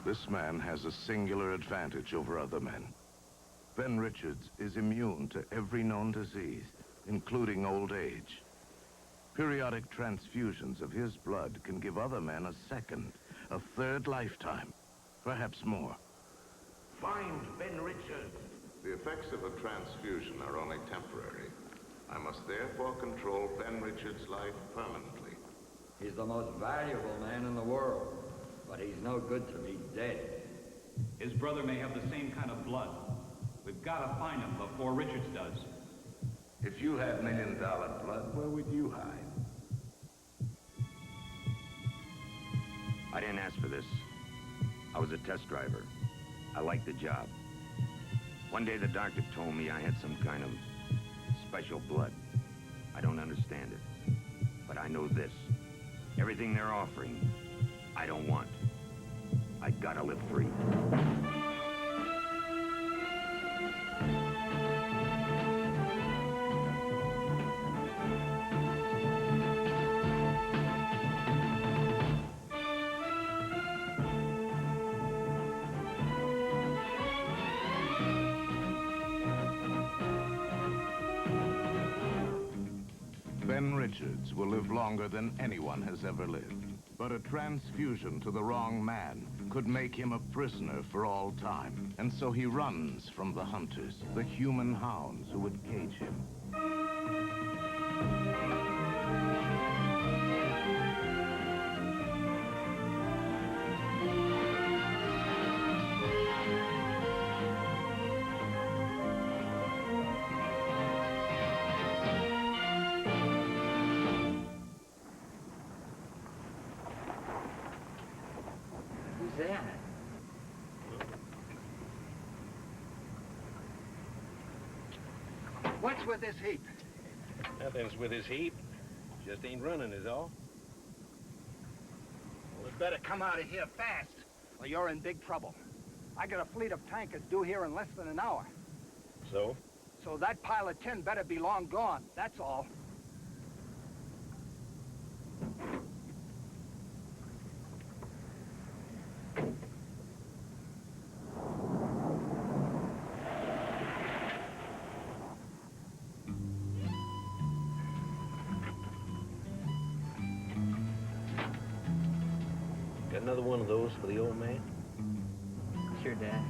This man has a singular advantage over other men. Ben Richards is immune to every known disease, including old age. Periodic transfusions of his blood can give other men a second, a third lifetime, perhaps more. Find Ben Richards. The effects of a transfusion are only temporary. I must therefore control Ben Richards' life permanently. He's the most valuable man in the world, but he's no good to me dead. His brother may have the same kind of blood. We've got to find him before Richards does. If you had $1 million blood, where would you hide? I didn't ask for this. I was a test driver. I liked the job. One day the doctor told me I had some kind of special blood. I don't understand it. But I know this. Everything they're offering, I don't want. I gotta live free. Ben Richards will live longer than anyone has ever lived. But a transfusion to the wrong man could make him a prisoner for all time. And so he runs from the hunters, the human hounds who would cage him. That? What's with this heap? Nothing's with his heap. Just ain't running is all. Well, we better come out of here fast, or you're in big trouble. I got a fleet of tankers due here in less than an hour. So? So that pile of tin better be long gone, that's all. Got another one of those for the old man? Sure, Dad.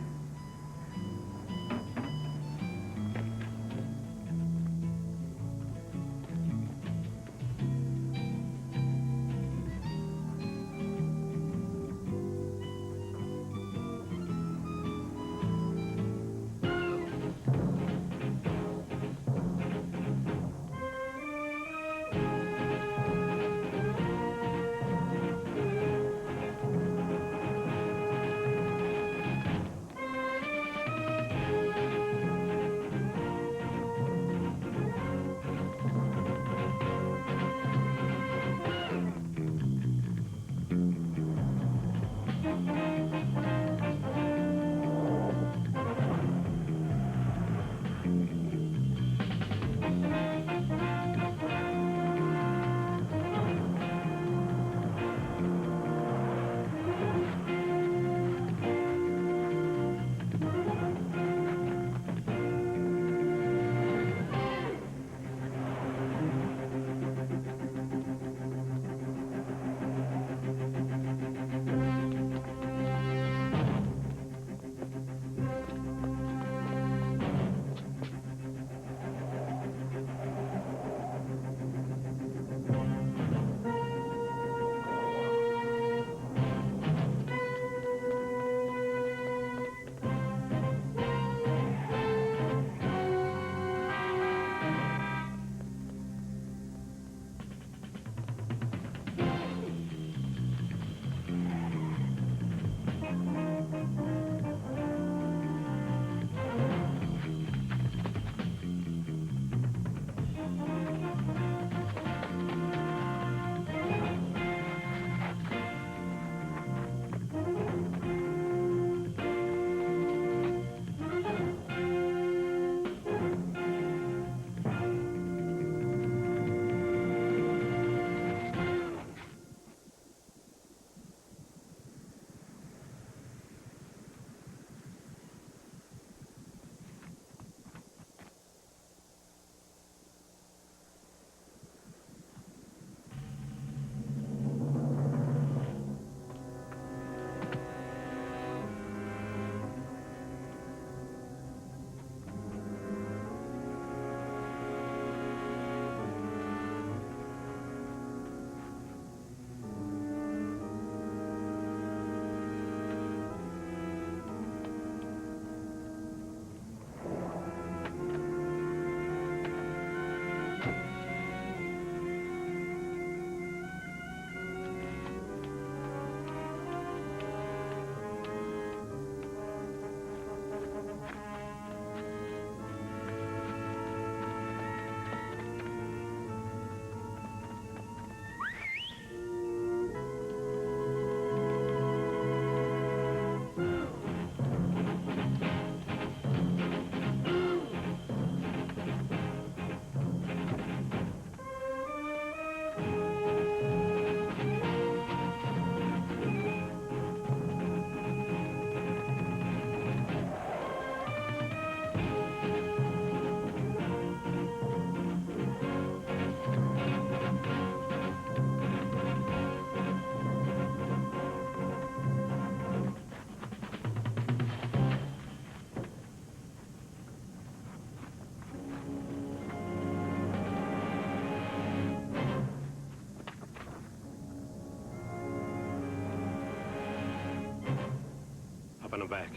the back.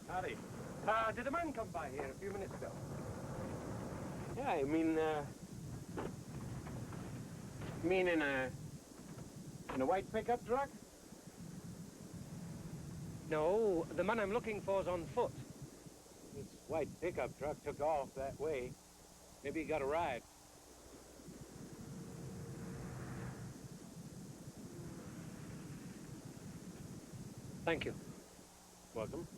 Howdy. Did a man come by here a few minutes ago? Yeah, I mean in a white pickup truck? No, the man I'm looking for's on foot. This white pickup truck took off that way. Maybe he got a ride. Thank you. Welcome.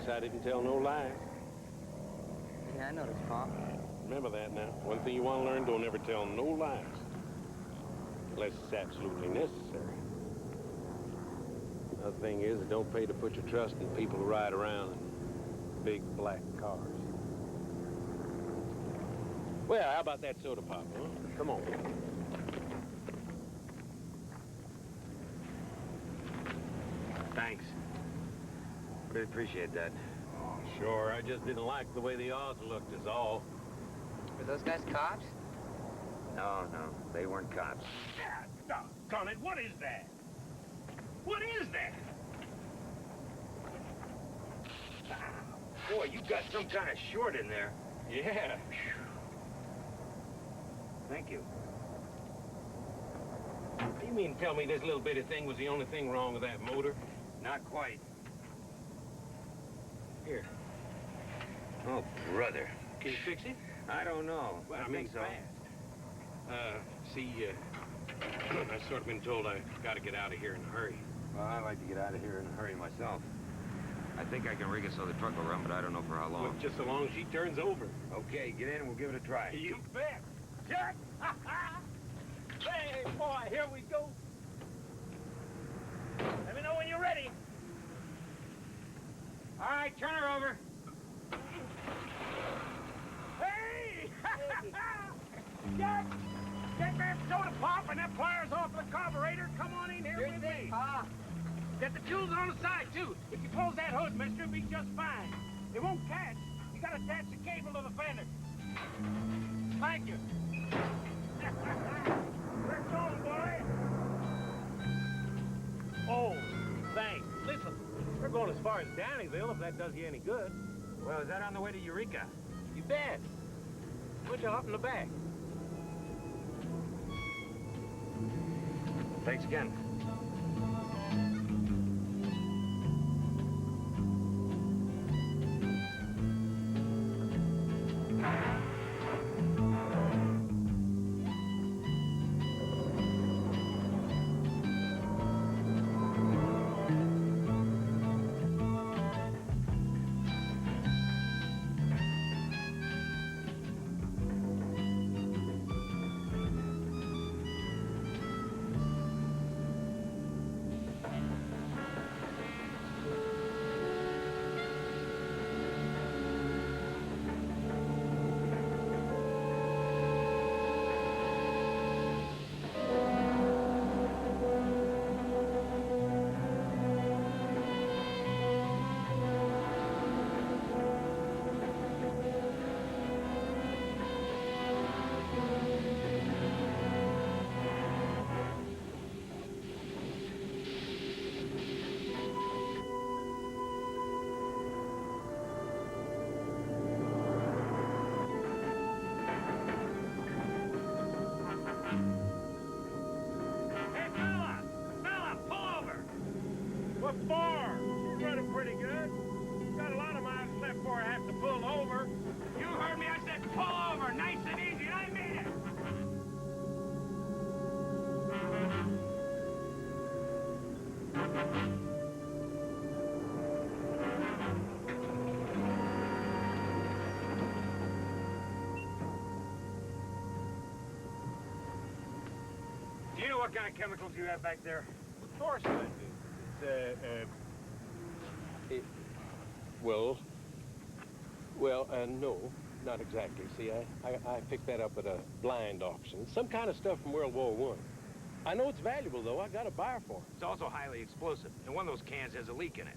I didn't tell no lies. Yeah, I noticed, Pop. Remember that now. One thing you want to learn, don't ever tell no lies. Unless it's absolutely necessary. Another thing is, don't pay to put your trust in people who ride around in big black cars. Well, how about that soda pop, huh? Come on. Thanks. Really appreciate that. Sure, I just didn't like the way the odds looked is all. Were those guys cops? No, they weren't cops. Doggone it, what is that? What is that? Boy, you got some kind of short in there. Yeah. Thank you. You mean tell me this little bitty thing was the only thing wrong with that motor? Not quite. Here. Oh, brother. Can you fix it? I don't know. Well, I think so. I've sort of been told I gotta get out of here in a hurry. Well, I like to get out of here in a hurry myself. I think I can rig it so the truck will run, but I don't know for how long. Well, just so long as she turns over. Okay, get in and we'll give it a try. You bet. Jack! Hey, boy, here we go. Let me know when you're ready. All right, turn her over. Hey! Jack! Get that soda pop and that pliers off the carburetor. Come on in here with me. Get the tools on the side, too. If you close that hood, mister, it'll be just fine. It won't catch. You gotta attach the cable to the fender. Thank you. We're going, boy. Oh, thanks. Listen, we're going as far as Dannyville, if that does you any good. Well, is that on the way to Eureka? You bet. Put you up in the back. Thanks again. bar. She's running pretty good. Got a lot of miles left before I have to pull over. You heard me. I said pull over. Nice and easy, and I mean it. Do you know what kind of chemicals you have back there? Of course I do. No, not exactly. See, I picked that up at a blind auction. Some kind of stuff from World War I. I know it's valuable, though. I got a buyer for it. It's also highly explosive, and one of those cans has a leak in it.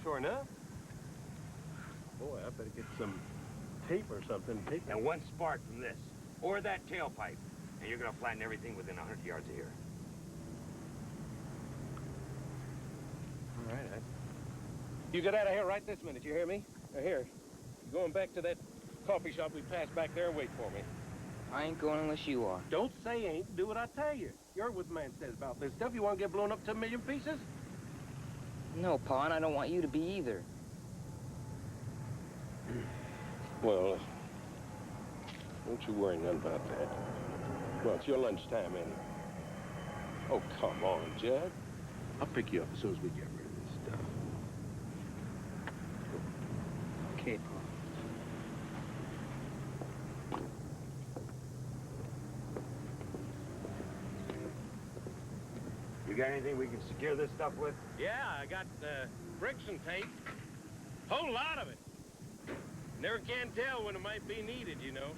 Sure enough. Boy, I better get some tape or something. And one spark from this, or that tailpipe, and you're gonna flatten everything within 100 yards of here. All right, you get out of here right this minute, you hear me? Here, going back to that coffee shop we passed back there and wait for me. I ain't going unless you are. Don't say ain't, do what I tell you. You heard what the man says about this stuff. You want to get blown up to a million pieces? No, Pa, and I don't want you to be either. Well, don't you worry none about that. Well, it's your lunchtime, ain't it? Oh, come on, Judd. I'll pick you up as soon as we get rid of this stuff. Okay, Pa. You got anything we can secure this stuff with? Yeah, I got friction tape. Whole lot of it. Never can tell when it might be needed, you know.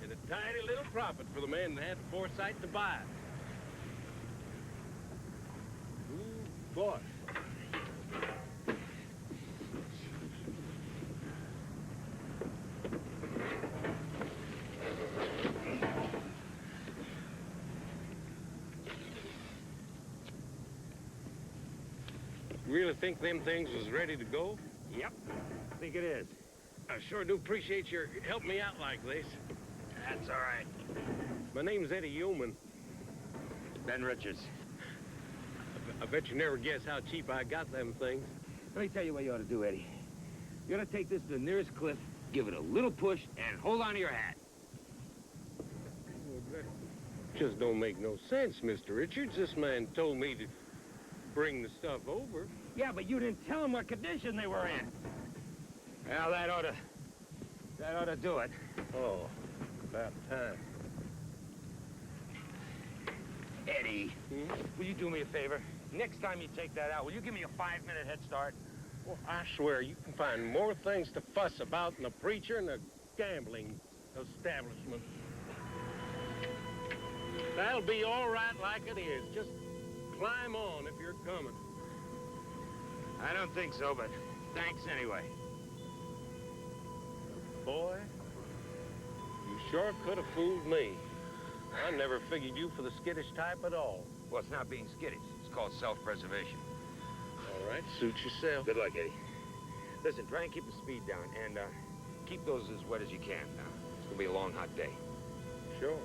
And a tiny little profit for the man that had the foresight to buy it. Ooh, boy. You really think them things was ready to go? Yep, I think it is. I sure do appreciate your helping me out like this. That's all right. My name's Eddie Yeoman. Ben Richards. I bet you never guess how cheap I got them things. Let me tell you what you ought to do, Eddie. You ought to take this to the nearest cliff, give it a little push, and hold on to your hat. Well, that just don't make no sense, Mr. Richards. This man told me to bring the stuff over. Yeah, but you didn't tell him what condition they were in. Well, that ought to do it. Oh, about time. Eddie, will you do me a favor? Next time you take that out, will you give me a 5-minute head start? Well, I swear you can find more things to fuss about than a preacher and a gambling establishment. That'll be all right like it is. Just climb on if you're coming. I don't think so, but thanks anyway. Boy, you sure could have fooled me. I never figured you for the skittish type at all. Well, it's not being skittish. It's called self-preservation. All right, suit yourself. Good luck, Eddie. Listen, try and keep the speed down, and keep those as wet as you can. It's gonna be a long, hot day. Sure.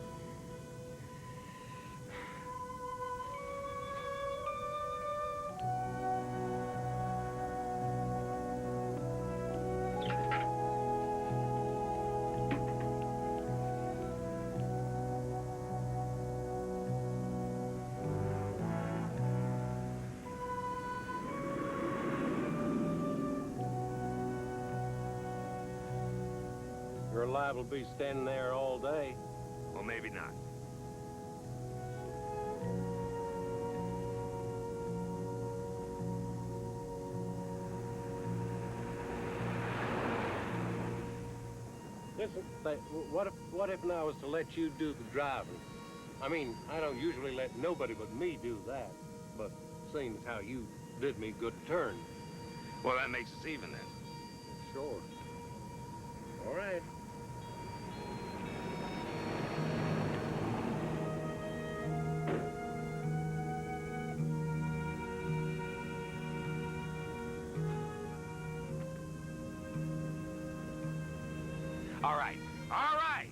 You're liable to be standing there all day. Well, maybe not. Listen, what if I was to let you do the driving? I mean, I don't usually let nobody but me do that, but seeing as how you did me good turn. Well, that makes us even then. Sure. All right. All right. All right.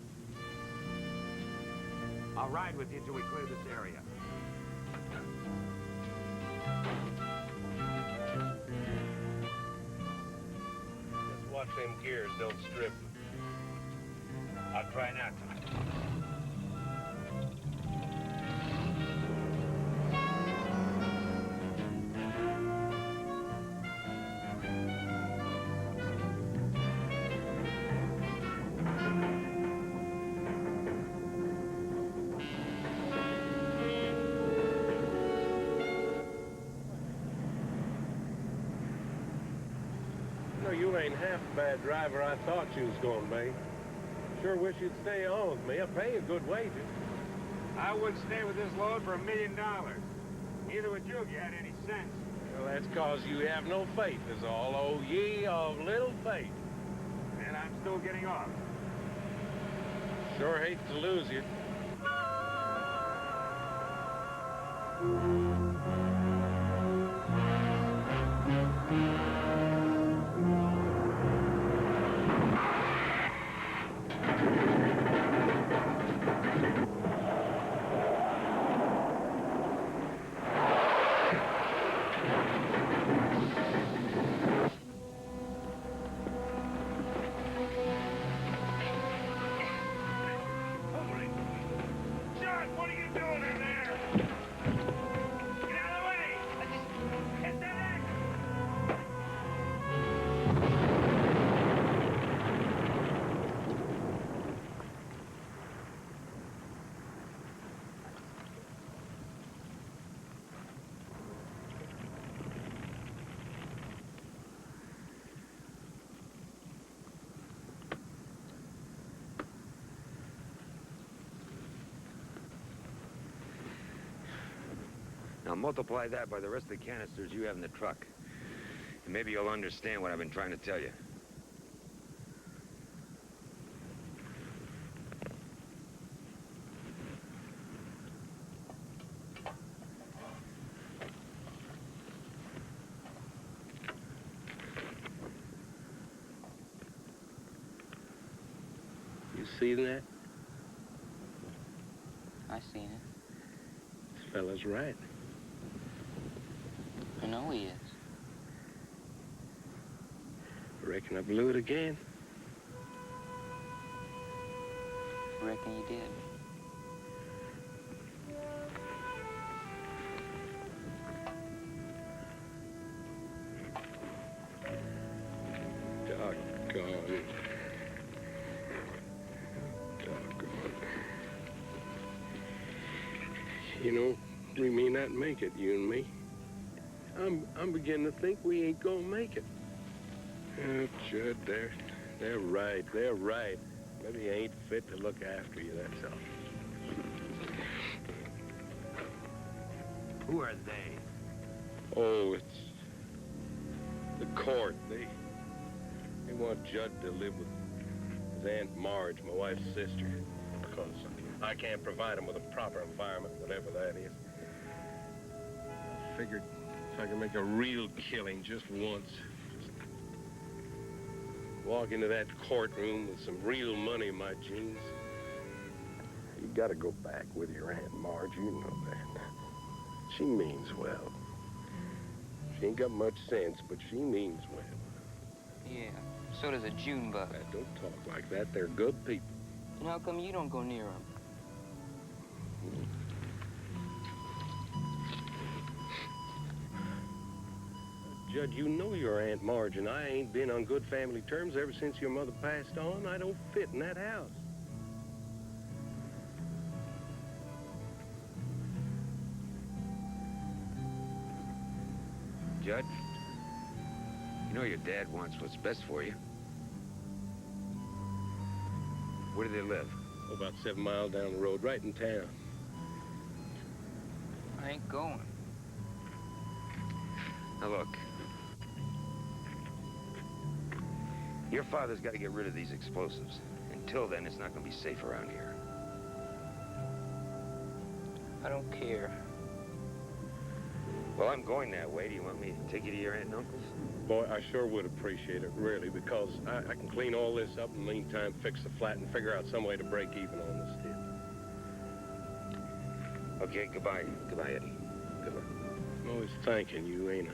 I'll ride with you till we clear this area. Watch them gears, don't strip. I'll try not to. No, you ain't half the bad driver I thought you was gonna be. Sure wish you'd stay on with me. I pay you good wages. I wouldn't stay with this load for $1 million. Neither would you if you had any sense. Well, that's 'cause you have no faith is all. Oh, ye of little faith. And I'm still getting off. Sure hate to lose you. John, what are you doing in there? Get out of the way! Hit that axe! Now multiply that by the rest of the canisters you have in the truck. And maybe you'll understand what I've been trying to tell you. You see that? I seen it. This fella's right. I know he is. Reckon I blew it again. Reckon you did. Doggone. Doggone. You know, we may not make it, you and me. I'm beginning to think we ain't gonna make it. Judd, they're right. They're right. Maybe you ain't fit to look after you, that's all. Who are they? Oh, it's the court. They want Judd to live with his Aunt Marge, my wife's sister, because I can't provide him with a proper environment, whatever that is. I figured if I could make a real killing just once, just walk into that courtroom with some real money in my jeans. You gotta go back with your Aunt Marge, you know that. She means well. She ain't got much sense, but she means well. Yeah, so does a June bug. Don't talk like that. They're good people. And how come you don't go near them? Judd, you know your Aunt Marge and I ain't been on good family terms ever since your mother passed on. I don't fit in that house. Judd, you know your dad wants what's best for you. Where do they live? About 7 miles down the road, right in town. I ain't going. Now look. Your father's got to get rid of these explosives. Until then, it's not going to be safe around here. I don't care. Well, I'm going that way. Do you want me to take you to your aunt and uncle's? Boy, I sure would appreciate it, really, because I can clean all this up in the meantime, fix the flat, and figure out some way to break even on this deal. Okay, goodbye. Goodbye, Eddie. Good luck. I'm always thanking you, ain't I?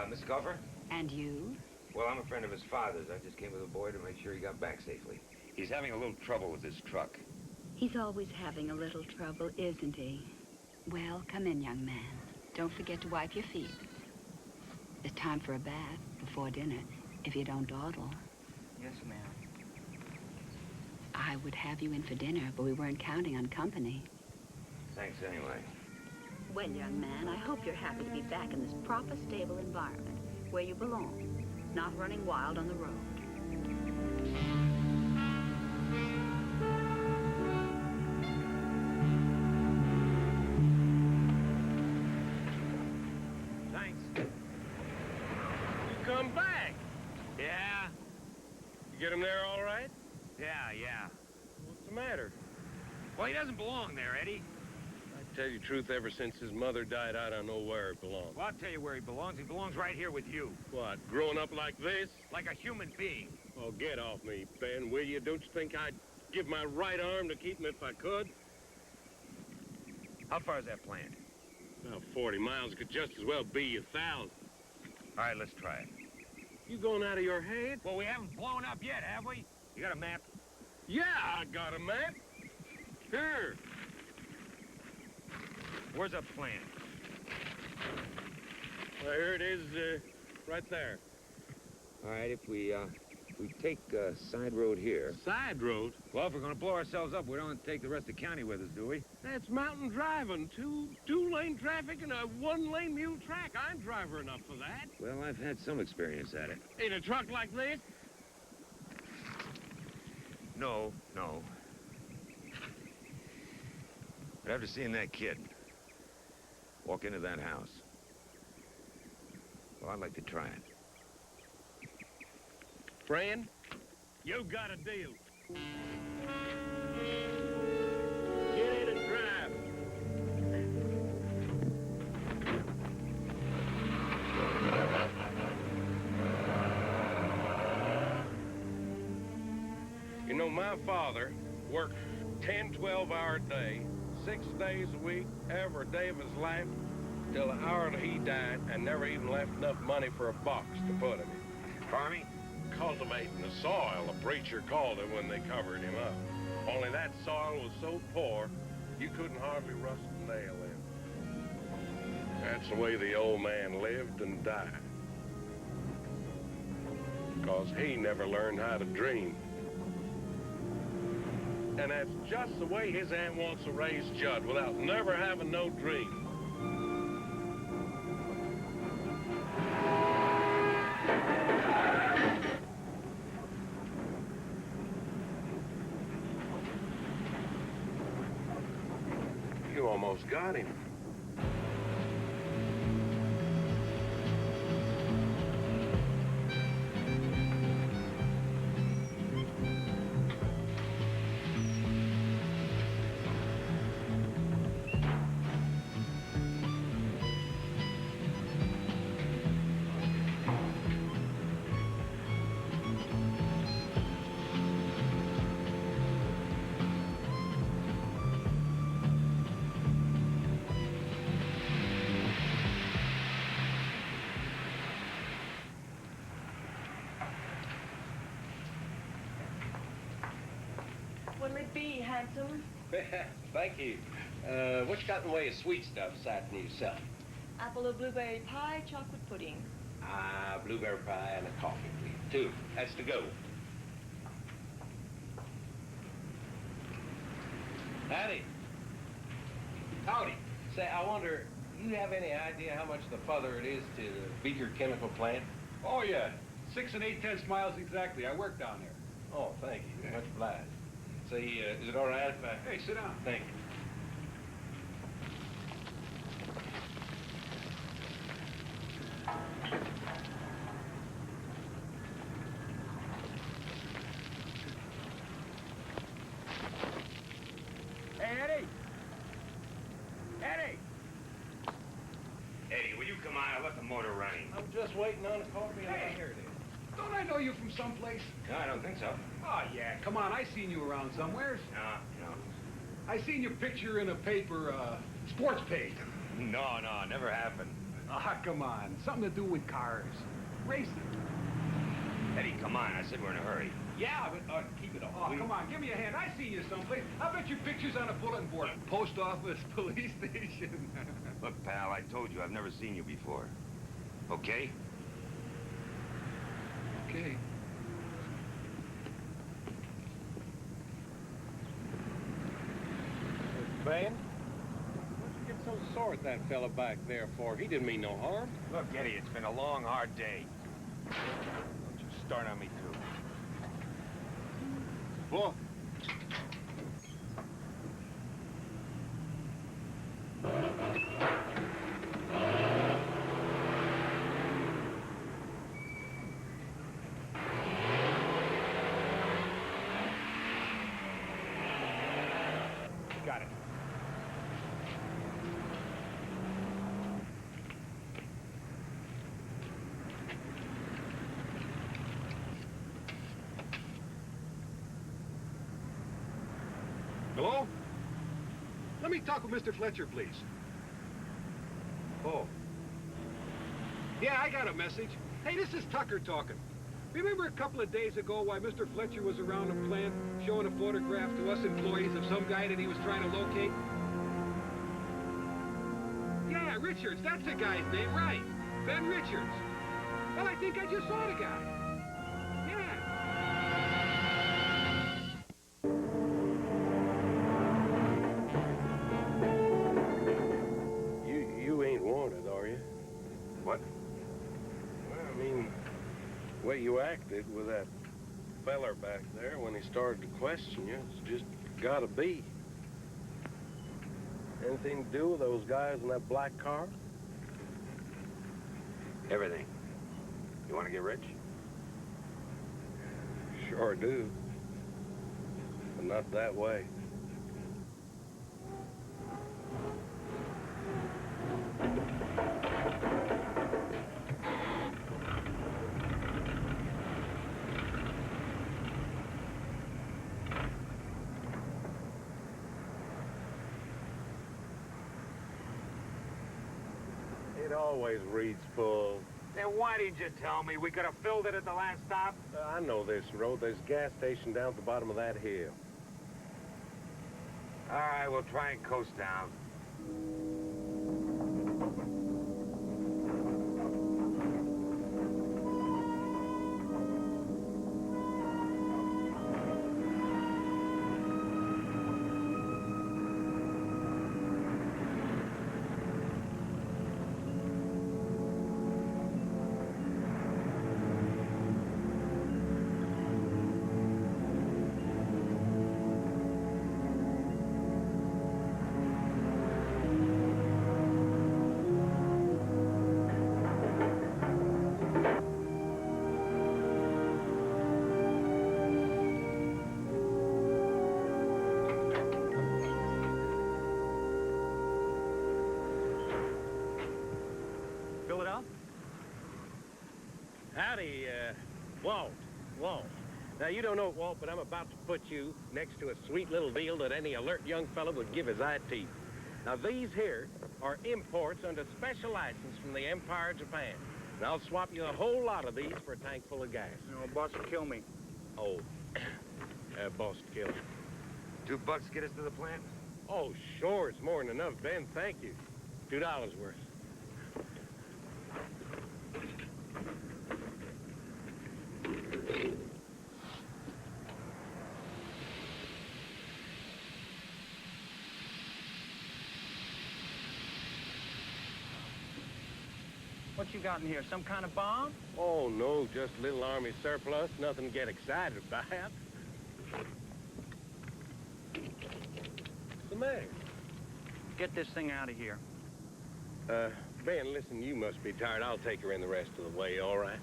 Miss Gopher? And you? Well, I'm a friend of his father's. I just came with a boy to make sure he got back safely. He's having a little trouble with his truck. He's always having a little trouble, isn't he? Well, come in, young man. Don't forget to wipe your feet. It's time for a bath before dinner, if you don't dawdle. Yes, ma'am. I would have you in for dinner, but we weren't counting on company. Thanks anyway. Well, young man, I hope you're happy to be back in this proper, stable environment, where you belong, not running wild on the road. Thanks. You come back? Yeah? You get him there all right? Yeah. What's the matter? Well, he doesn't belong there, Eddie. I tell you the truth, ever since his mother died, I don't know where he belongs. Well, I'll tell you where he belongs. He belongs right here with you. What, growing up like this? Like a human being. Oh, get off me, Ben, will you? Don't you think I'd give my right arm to keep him if I could? How far is that plant? About 40 miles. It could just as well be 1,000. All right, let's try it. You going out of your head? Well, we haven't blown up yet, have we? You got a map? Yeah, I got a map. Here. Where's that plant? Well, here it is, right there. All right, if we take side road here. Side road? Well, if we're gonna blow ourselves up, we don't take the rest of the county with us, do we? That's mountain driving. Two-lane traffic and a one-lane mule track. I'm driver enough for that. Well, I've had some experience at it. In a truck like this? No. But after seeing that kid walk into that house, well, I'd like to try it. Friend, you got a deal. Get in and drive. You know, my father worked 10, 12-hour day, 6 days a week, every day of his life, till the hour that he died, and never even left enough money for a box to put him in. Farming? Cultivating the soil, a preacher called it when they covered him up. Only that soil was so poor, you couldn't hardly rust a nail in. That's the way the old man lived and died. Because he never learned how to dream. And that's just the way his aunt wants to raise Judd, without never having no dream. You almost got him. What'll it be, handsome? Thank you. What you got in the way of sweet stuff aside from yourself? Apple or blueberry pie, chocolate pudding. Blueberry pie and a coffee, please. 2. That's to go. Howdy. Howdy. Say, I wonder, you have any idea how much the further it is to the Beaker Chemical Plant? Oh, yeah. 6 8/10 miles exactly. I work down there. Oh, thank you. Much obliged. Say, is it all right if I... Hey, sit down. Thank you. Hey, Eddie! Eddie! Eddie, will you come on? I left the motor running. I'm just waiting on the coffee. Hey. Here it is. Don't I know you from someplace? No, I don't think so. Oh, yeah. Come on. I seen you around somewheres. No. I seen your picture in a paper, sports page. No, never happened. Ah, come on. Something to do with cars. Racing. Eddie, come on. I said we're in a hurry. Yeah, but keep it up. Oh, come on, give me a hand. I see you someplace. I'll bet your picture's on a bulletin board. Post office, police station. Look, pal, I told you I've never seen you before. Okay? Okay. Ben? What'd you get so sore at that fella back there for? He didn't mean no harm. Look, Eddie, it's been a long, hard day. Don't you start on me, too. Whoa. Got it. Hello? Let me talk with Mr. Fletcher, please. Oh. Yeah, I got a message. Hey, this is Tucker talking. Remember a couple of days ago why Mr. Fletcher was around the plant showing a photograph to us employees of some guy that he was trying to locate? Yeah, Richards, that's the guy's name, right. Ben Richards. Well, I think I just saw the guy. Yeah. You ain't wanted, are you? What? Well, I mean, the way you acted with that feller back there when he started to question you, it's just gotta be. Anything to do with those guys in that black car? Everything. You want to get rich? Sure do. But not that way. It always reads full. Then why didn't you tell me? We could have filled it at the last stop. I know this road. There's a gas station down at the bottom of that hill. All right, we'll try and coast down. Fill it up? Howdy, Walt. Now, you don't know it, Walt, but I'm about to put you next to a sweet little deal that any alert young fella would give his eye teeth. Now, these here are imports under special license from the Empire of Japan. And I'll swap you a whole lot of these for a tank full of gas. No, boss will kill me. Oh, boss to kill. $2 get us to the plant? Oh, sure, it's more than enough, Ben. Thank you. $2 worth. What you got in here? Some kind of bomb? Oh, no, just a little Army surplus. Nothing to get excited about. What's the matter? Get this thing out of here. Ben, listen, you must be tired. I'll take her in the rest of the way, all right?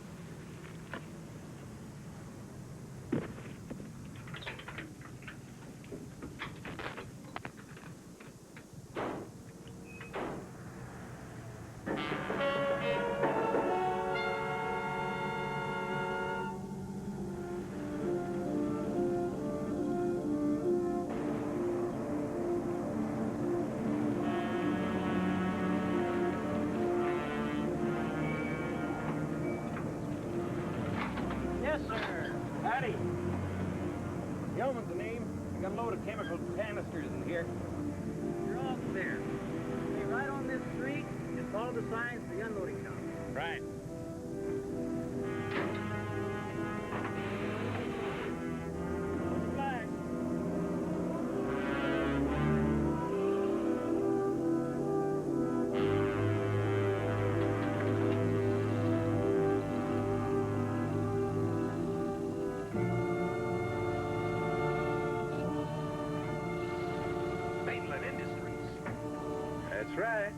sir. Howdy. Yeoman's the name. I got a load of chemical canisters in here. You're all clear. Stay right on this street and follow the signs for the unloading shop. Right. That's right.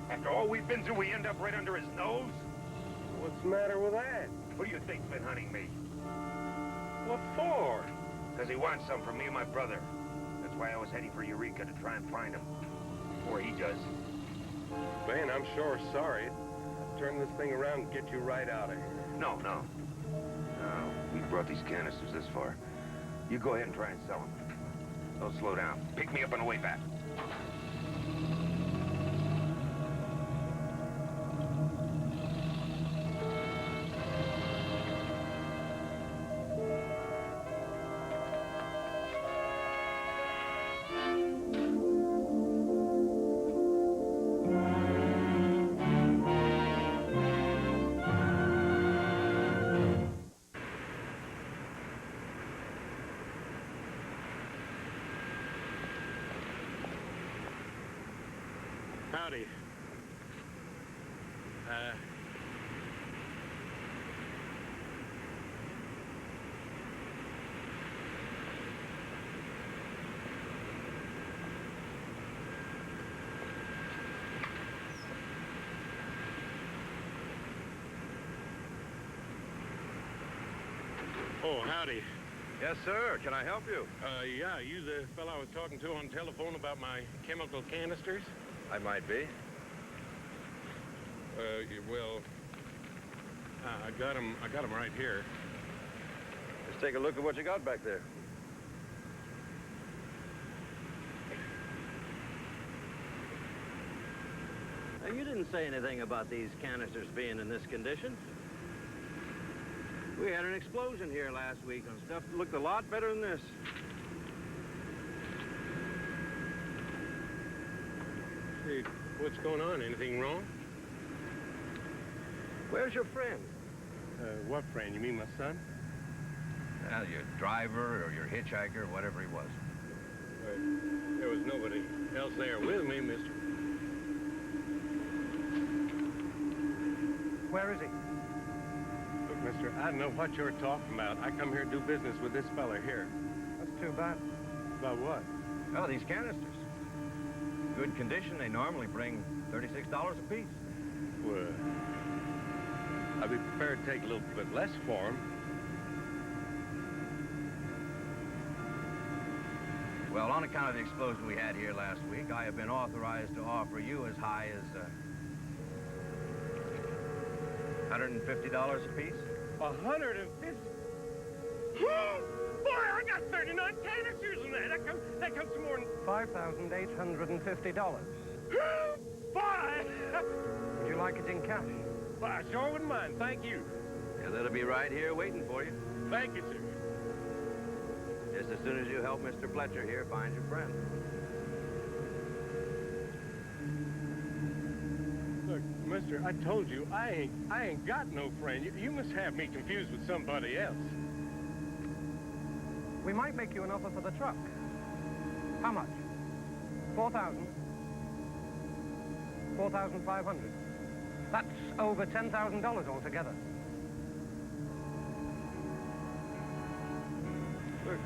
After all we've been through, we end up right under his nose? What's the matter with that? Who do you think's been hunting me? What for? Because he wants some from me and my brother. That's why I was heading for Eureka to try and find him. Before he does. Ben, I'm sure sorry. I'll turn this thing around and get you right out of here. No. No, we brought these canisters this far. You go ahead and try and sell them. Don't slow down. Pick me up on the way back. Howdy. Oh, howdy. Yes, sir. Can I help you? Yeah, you the fellow I was talking to on telephone about my chemical canisters? I might be. Well, I got 'em right here. Let's take a look at what you got back there. Now, you didn't say anything about these canisters being in this condition. We had an explosion here last week on stuff that looked a lot better than this. Hey, what's going on? Anything wrong? Where's your friend? What friend? You mean my son? Well, your driver or your hitchhiker, whatever he was. There was nobody else there with me, mister. Where is he? Look, mister, I don't know what you're talking about. I come here to do business with this fella here. That's too bad. About what? Oh, these canisters. Good condition, they normally bring $36 a piece. Well, I'd be prepared to take a little bit less for him. Well, on account of the explosion we had here last week, I have been authorized to offer you as high as $150 a piece. 150? Boy, I got 39 canisters in that. That comes to more than $5,850. Boy! Would you like it in cash? Well, I sure wouldn't mind. Thank you. Yeah, that'll be right here waiting for you. Thank you, sir. Just as soon as you help Mr. Fletcher here find your friend. Look, mister, I told you, I ain't got no friend. You must have me confused with somebody else. We might make you an offer for the truck. How much? 4,000? 4,500. That's over $10,000 altogether. Look,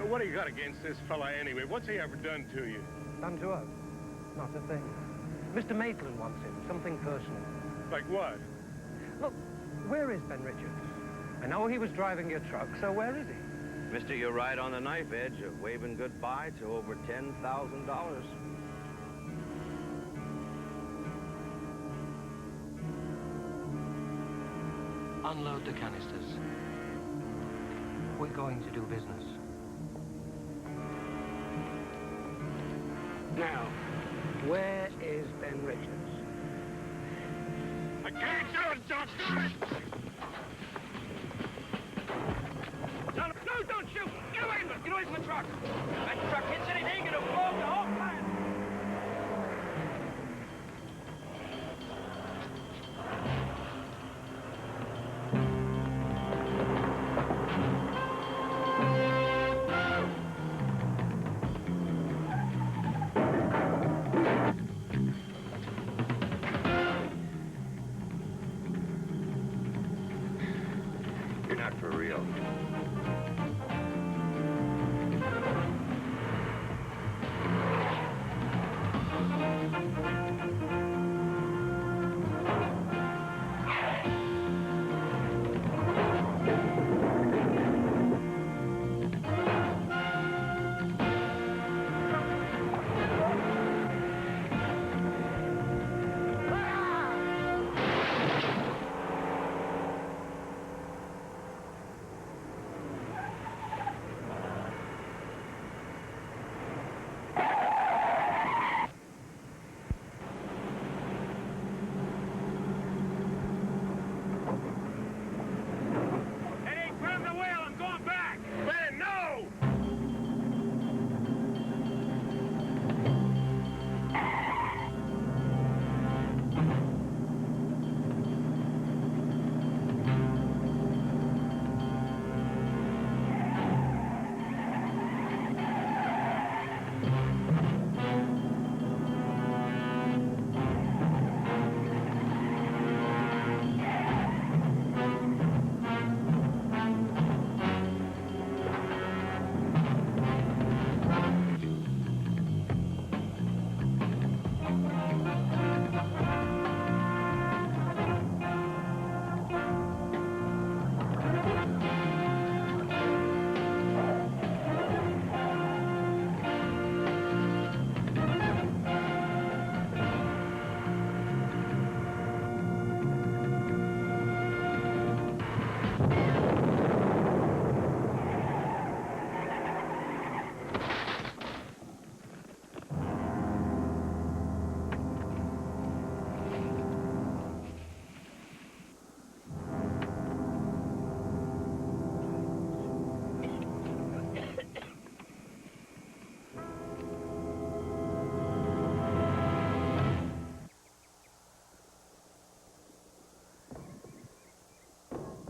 what do you got against this fella anyway? What's he ever done to you? Done to us? Not a thing. Mr. Maitland wants him, something personal. Like what? Look, where is Ben Richards? I know he was driving your truck, so where is he? Mister, you're right on the knife edge of waving goodbye to over $10,000. Unload the canisters. We're going to do business. Now, where is Ben Richards? I can't do it, Doc! That truck hits anything, it'll blow up the whole plant. You're not for real. Hey, put him the wheel, I'm going back. Ben, no!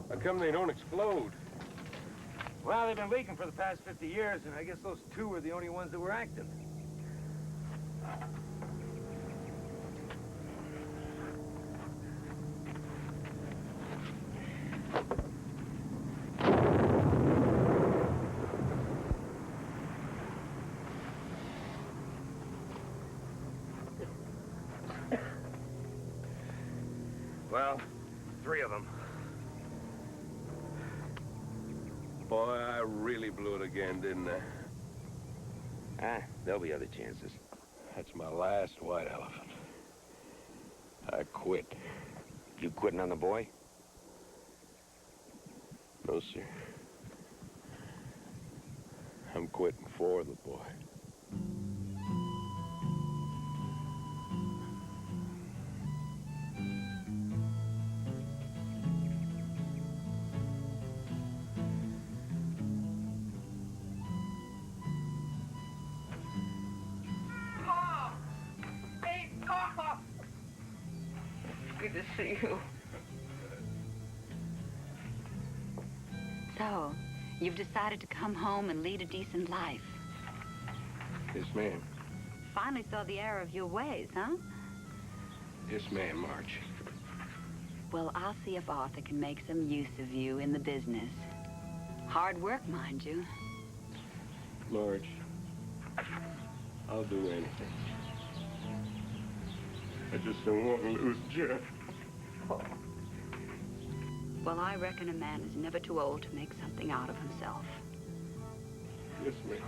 How come they don't explode? Well, they've been leaking for the past 50 years, and I guess those two were the only ones that were active. Well, 3 of them. Boy, I really blew it again, didn't I? Ah, there'll be other chances. That's my last white elephant. I quit. You quitting on the boy? No, sir. I'm quitting for the boy. Good to see you. So, you've decided to come home and lead a decent life. Yes, ma'am. Finally saw the error of your ways, huh? Yes, ma'am, Marge. Well, I'll see if Arthur can make some use of you in the business. Hard work, mind you. Marge, I'll do anything. I just don't want to lose Jeff. Well, I reckon a man is never too old to make something out of himself. Yes, ma'am.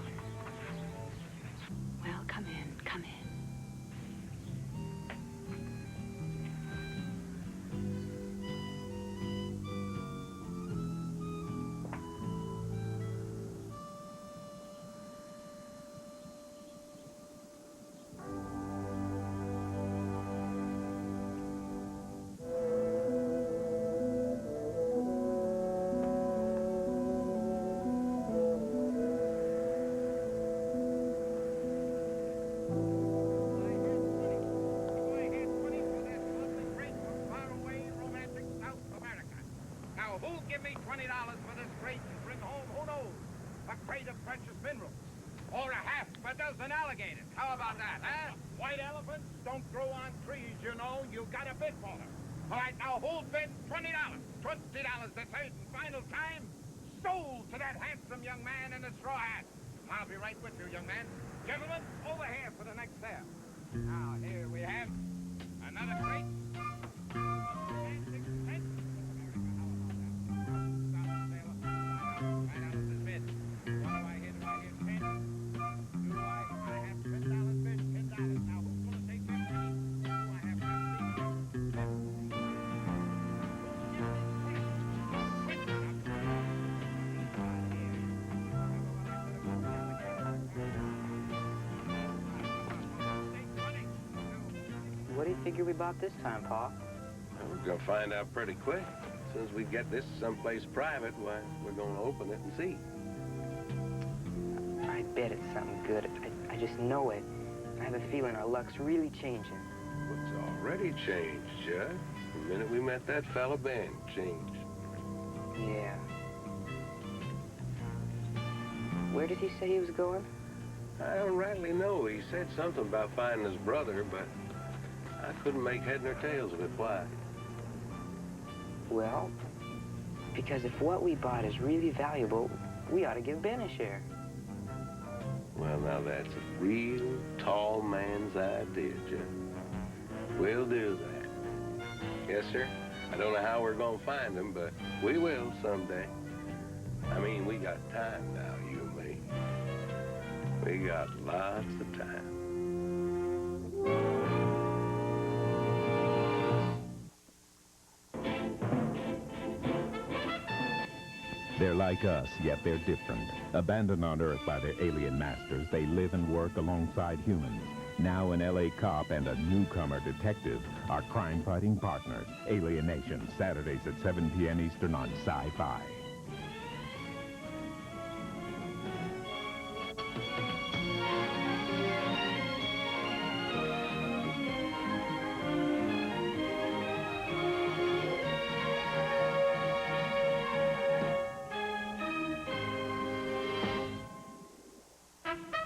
Well, come in, come in. give me $20 for this crate and bring home, who knows, a crate of precious minerals. Or a half a dozen alligators. How about that, huh? White elephants don't grow on trees, you know. You got a bid for them. All right, now hold bid $20. $20 the third and final time. Sold to that handsome young man in the straw hat. I'll be right with you, young man. Gentlemen, over here for the next sale. Now, here we have another crate. And 6 cents. Right out of this bid. What do I hear? Do I hear 10? Do I have $10 bid? $10. Now, who's going to take 15? Do I have 15? What do you figure we bought this time, Pa? Well, we're gonna find out pretty quick. As soon as we get this someplace private, why, we're gonna open it and see. I bet it's something good. I just know it. I have a feeling our luck's really changing. It's already changed, Judd. The minute we met that fella, Ben, changed. Yeah. Where did he say he was going? I don't rightly know. He said something about finding his brother, but I couldn't make head nor tails of it. Why? Well, because if what we bought is really valuable, we ought to give Ben a share. Well, now that's a real tall man's idea, Judd. We'll do that. Yes, sir. I don't know how we're gonna find him, but we will someday. I mean, we got time now, you and me. We got lots of time. They're like us, yet they're different. Abandoned on Earth by their alien masters, they live and work alongside humans. Now an LA cop and a newcomer detective are crime-fighting partners. Alien Nation, Saturdays at 7 p.m. Eastern on Sci-Fi.